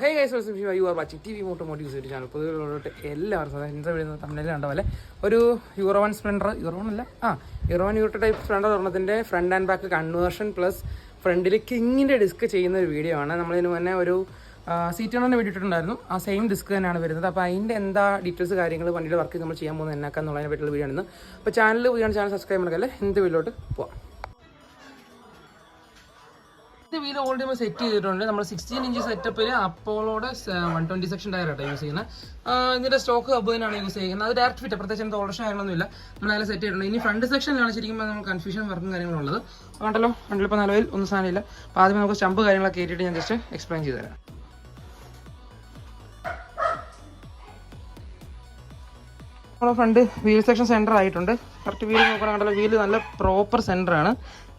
Hey guys, you are watching TV Motomotive YouTube channel. പൊതുവെ എല്ലാവർക്കും എന്താ വരുന്നത് തമിഴിൽ കണ്ട പോലെ ഒരു euro 1 splendor euro 1 euro type splendor തുറന്നതിൻ്റെ front and back conversion plus ഫ്രണ്ടിൽ കിങ്ങിൻ്റെ ഡിസ്ക് ചെയ്യുന്ന ഒരു വീഡിയോ ആണ്. നമ്മളിതിന് മുന്നേ ഒരു സീറ്റ് ഓണറിൻ്റെ വീഡിയോ ഇട്ടിട്ടുണ്ടായിരുന്നു. ആ സെയിം ഡിസ്ക് തന്നെയാണ് വരുന്നത്. അപ്പോൾ അതിൻ്റെ എന്താ ഡീറ്റെയിൽസ് കാര്യങ്ങൾ വണ്ടിയുടെ വർക്ക് നമ്മൾ ചെയ്യാൻ പോകുന്നത് എന്നാക്കാന്നുള്ളതിനെ പറ്റിയുള്ള വീഡിയോ ആണ്. അപ്പോൾ ചാനൽ സബ്സ്ക്രൈബ് ചെയ്യണമെങ്കിൽ എന്ത് വീഡിയോട്ട് പോവാം. വീൽ ഓൾറെഡി നമ്മൾ സെറ്റ് ചെയ്തിട്ടുണ്ട്. നമ്മൾ 16 ഇഞ്ച് സെറ്റപ്പിൽ അപ്പോളോടെ 120 സെക്ഷൻ ടയറായിട്ട് യൂസ് ചെയ്യുന്നത്. ഇതിൻ്റെ സ്റ്റോക്ക് ഹബ് തന്നെയാണ് യൂസ് ചെയ്യുന്നത്. അത് ഡയറക്റ്റ് ഫിറ്റ്, പ്രത്യേകിച്ച് എന്ത് ഓൾറേഷൻ കാര്യങ്ങളൊന്നുമില്ല. നമ്മൾ അതിൽ സെറ്റ് ചെയ്തിട്ടുണ്ട്. ഇനി ഫ്രണ്ട് സെക്ഷനിലാണ് ശരിക്കും നമ്മൾ കൺഫ്യൂഷൻ വർക്കും കാര്യങ്ങളുള്ളത്. കണ്ടല്ലോ, വണ്ടിയിപ്പോൾ നിലവിൽ ഒന്നും സാധനമില്ല. അപ്പോൾ ആദ്യം നമുക്ക് സ്റ്റമ്പ് കാര്യങ്ങളൊക്കെ കയറ്റിയിട്ട് ഞാൻ ജസ്റ്റ് എക്സ്പ്ലെയിൻ ചെയ്തു തരാം. നമ്മുടെ ഫ്രണ്ട് വീൽ സെക്ഷൻ സെൻറ്റർ ആയിട്ടുണ്ട്. കറക്റ്റ് വീൽ നോക്കണമെങ്കിൽ വീല് നല്ല പ്രോപ്പർ സെൻറ്ററാണ്.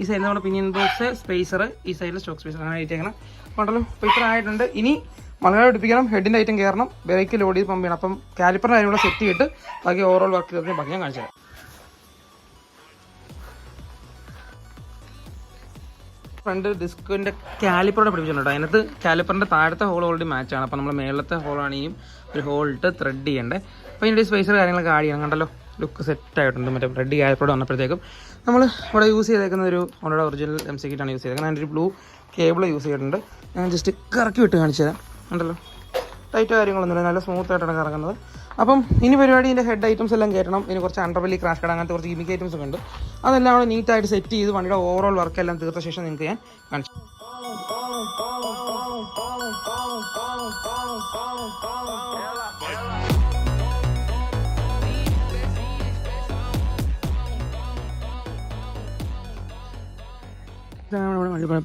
ഈ സൈഡിൽ നമ്മുടെ പിനിയൻ ബോക്സ്, സ്പേസർ, ഈ സൈഡിൽ സ്റ്റോക്ക് സ്പേസർ അങ്ങനെ ആയിട്ടേക്കണം. കണ്ടല്ലോ, ഇപ്പോൾ ഇത്ര ആയിട്ടുണ്ട്. ഇനി മലയാളം പിടിപ്പിക്കണം, ഹെഡിൻ്റെ ഐറ്റം കയറണം, ബ്രേക്ക് ലോഡ് ചെയ്ത് പമ്പ് ചെയ്യണം. അപ്പം കാലിപ്പറിൻ്റെ കാര്യം കൂടെ സെറ്റ് ചെയ്തിട്ട് ബാക്കി ഓവറോൾ വർക്ക് ചെയ്തതിന് ബാക്കി ഞാൻ കാണിച്ചു തരാം. ഫ്രണ്ട് ഡിസ്കിൻ്റെ കാലിപ്പറോടെ പിടിപ്പിച്ചിട്ടുണ്ട്. അതിനകത്ത് കാലിപ്പറിൻ്റെ താഴത്തെ ഹോൾ ഓൾറെഡി മാച്ചാണ്. അപ്പോൾ നമ്മൾ മേളത്തെ ഹോളാണെങ്കിലും ഒരു ഹോൾ ഇട്ട് ത്രെഡ് ചെയ്യേണ്ടത്. അപ്പോൾ ഇതിൻ്റെ സ്പേസർ കാര്യങ്ങളൊക്കെ ആഡ് ചെയ്യണം. കണ്ടല്ലോ, ലുക്ക് സെറ്റ് ആയിട്ടുണ്ട്. മറ്റേ റെഡ് കാലിപ്പറോട് വന്നപ്പോഴത്തേക്കും നമ്മൾ ഇവിടെ യൂസ് ചെയ്തേക്കുന്ന ഒരു നമ്മുടെ ഒറിജിനൽ MC കിറ്റാണ് യൂസ് ചെയ്തേക്കുന്നത്. അതിൻ്റെ ഒരു ബ്ലൂ കേബിൾ യൂസ് ചെയ്തിട്ടുണ്ട്. ഞാൻ ജസ്റ്റ് കറക്കി വിട്ട് കാണിച്ചു തരാം. കണ്ടല്ലോ, ടൈറ്റ് കാര്യങ്ങളൊന്നുമില്ല, നല്ല സ്മൂത്ത് ആയിട്ടാണ് കറങ്ങുന്നത്. അപ്പം ഇനി പരിപാടി ഇതിൻ്റെ ഹെഡ് ഐറ്റംസ് എല്ലാം കയറ്റണം. ഇനി കുറച്ച് അണ്ടർബെല്ലി, ക്രാഷ് കാർഡ്, അങ്ങനത്തെ കുറച്ച് ഗിമിക് ഐറ്റംസ് ഒക്കെ ഉണ്ട്. അതെല്ലാം അവിടെ നീറ്റായിട്ട് സെറ്റ് ചെയ്ത് വണ്ടിയുടെ ഓവറോൾ വർക്ക് എല്ലാം തീർത്ത ശേഷം നിങ്ങൾക്ക് ഞാൻ കാണിച്ചു.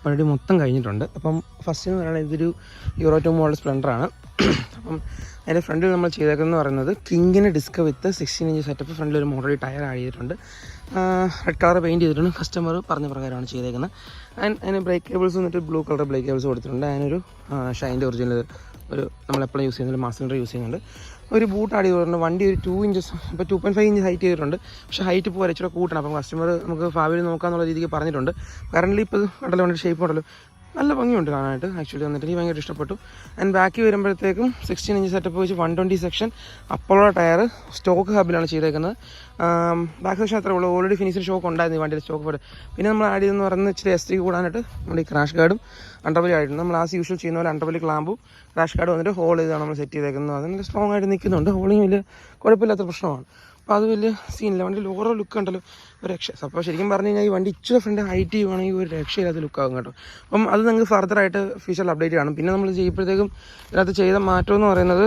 പരിപാടി മൊത്തം കഴിഞ്ഞിട്ടുണ്ട്. അപ്പം ഫസ്റ്റ് എന്ന് പറയുന്നത് ഇതൊരു യൂറോ 2 മോഡൽ സ്പ്ലെൻഡറാണ്. അപ്പം അതിൻ്റെ ഫ്രണ്ടിൽ നമ്മൾ ചെയ്തേക്കുന്നത് പറയുന്നത് കിങ്ങിന് ഡിസ്ക് വിത്ത് 16 ഇഞ്ച് സെറ്റപ്പ്. ഫ്രണ്ടിൽ ഒരു മോഡൽ ടയർ ആഡ് ചെയ്തിട്ടുണ്ട്. റെഡ് കളർ പെയിൻറ്റ് ചെയ്തിട്ടുണ്ട്. കസ്റ്റമർ പറഞ്ഞ പ്രകാരമാണ് ചെയ്തേക്കുന്നത്. അതിന് ബ്രേക്ക് കേബിൾസ് വന്നിട്ട് ബ്ലൂ കളർ ബ്രേക്ക് കേബിൾസ് കൊടുത്തിട്ടുണ്ട്. അതിനൊരു ഷൈൻ്റെ ഒറിജിനൽ ഒരു നമ്മളെപ്പോഴും യൂസ് ചെയ്യുന്നത് മാസ്റ്റർ യൂസ് ചെയ്യുന്നുണ്ട്. ഒരു ബൂട്ട് ആഡ് ചെയ്തിട്ടുണ്ട്. വണ്ടി ഒരു 2 ഇഞ്ചസ്, ഇപ്പോൾ 2.5 ഇഞ്ച് ഹൈറ്റ് ചെയ്തിട്ടുണ്ട്. പക്ഷേ ഹൈറ്റ് ഇപ്പോൾ ഇച്ചിരി കൂട്ടണം. അപ്പം കസ്റ്റമർ നമുക്ക് ഭാവിയിൽ നോക്കാമെന്നുള്ള രീതിക്ക് പറഞ്ഞിട്ടുണ്ട്. കറൻ്റ് ഇപ്പോൾ കണ്ടല്ലോ, വണ്ടി ഷേപ്പ് ഉണ്ടല്ലോ, നല്ല ഭംഗിയുണ്ട് കാണാനായിട്ട്. ആക്ച്വലി വന്നിട്ട് എനിക്ക് ഭയങ്കര ഇഷ്ടപ്പെട്ടു. ആൻഡ് ബാക്കി വരുമ്പോഴത്തേക്കും 16 ഇഞ്ച് സെറ്റപ്പ് വെച്ച് 120 സെക്ഷൻ അപ്പോളോ ടയർ സ്റ്റോക്ക് ഹബിലാണ് ചെയ്തേക്കുന്നത്. ബാക്ക് സെക്ഷൻ അത്രേ ഉള്ളൂ. ഓൾറെഡി ഫിനിഷിംഗ് ഷോക്ക് ഉണ്ടായിരുന്നു ഈ വണ്ടിയുടെ സ്റ്റോക്ക് ഹബ്. പിന്നെ നമ്മൾ ആഡ് ചെയ്തെന്ന് പറയുന്നത് ഇച്ചിരി ST കൂടാനായിട്ട് നമ്മുടെ ഈ ക്രാഷ് ഗാർഡും അണ്ടർബെല്ലി ആയിട്ടുണ്ട്. നമ്മൾ യൂഷ്വൽ ചെയ്യുന്ന പോലെ അണ്ടർബെല്ലി ക്ലാമ്പും ക്രാഷ് ഗാർഡ് വന്നിട്ട് ഹോൾ ചെയ്താണ് നമ്മൾ സെറ്റ് ചെയ്തേക്കുന്നത്. അത് നല്ല സ്ട്രോങ് ആയിട്ട് നിൽക്കുന്നുണ്ട്. ഹോളിങ് വലിയ കുഴപ്പമില്ലാത്ത പ്രശ്നമാണ്. അപ്പോൾ അത് വലിയ സീനില്ല. വണ്ടി ഓരോ ലുക്ക് ഉണ്ടല്ലോ, ഒരു രക്ഷ. അപ്പോൾ ശരിക്കും പറഞ്ഞു കഴിഞ്ഞാൽ ഈ വണ്ടി ഇച്ചിരി ഫ്രണ്ട് ഹൈറ്റ് ചെയ്യുവാണെങ്കിൽ ഒരു രക്ഷയില്ലാത്ത ലുക്കാകും കേട്ടോ. അപ്പം അത് നിങ്ങൾക്ക് ഫർദറായിട്ട് ഫ്യൂച്ചറിൽ അപ്ഡേറ്റ് ചെയ്യണം. പിന്നെ നമ്മൾ ചെയ്യുമ്പോഴത്തേക്കും ഇതിനകത്ത് ചെയ്ത മാറ്റം എന്ന് പറയുന്നത്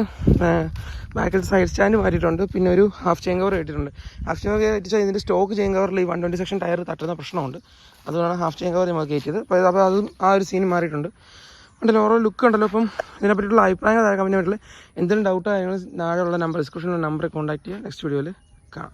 ബാക്കിൽ സൈഡ് സ്റ്റാൻഡ് മാറ്റിയിട്ടുണ്ട്. പിന്നെ ഒരു ഹാഫ് ചെയിൻ കവർ ഇട്ടിട്ടുണ്ട്. ഹാഫ് ചെയിൻ കവർ കയറ്റിച്ചാൽ ഇതിൻ്റെ സ്റ്റോക്ക് ചെയിൻ കവറിൽ ഈ 120 സെക്ഷൻ ടയർ തട്ടുന്ന പ്രശ്നമുണ്ട്. അതുകൊണ്ടാണ് ഹാഫ് ചെയിൻ കവർ നമ്മൾ കയറ്റിയത്. അപ്പോൾ അതും ആ ഒരു സീൻ മാറിയിട്ടുണ്ട്. ഉണ്ടല്ലോ, ഓരോ ലുക്ക് ഉണ്ടല്ലോ. അപ്പം ഇതിനെപ്പറ്റിയുള്ള അഭിപ്രായങ്ങൾ കമൻറ്റ് പറ്റില്ല. എന്തെങ്കിലും ഡൗട്ടോ കാര്യങ്ങൾ താഴെയുള്ള നമ്പർ, ഡിസ്ക്രിപ്ഷനിലുള്ള നമ്പറിൽ കോൺടാക്ട് ചെയ്യുക. നെക്സ്റ്റ് വീഡിയോയിൽ കാണാം.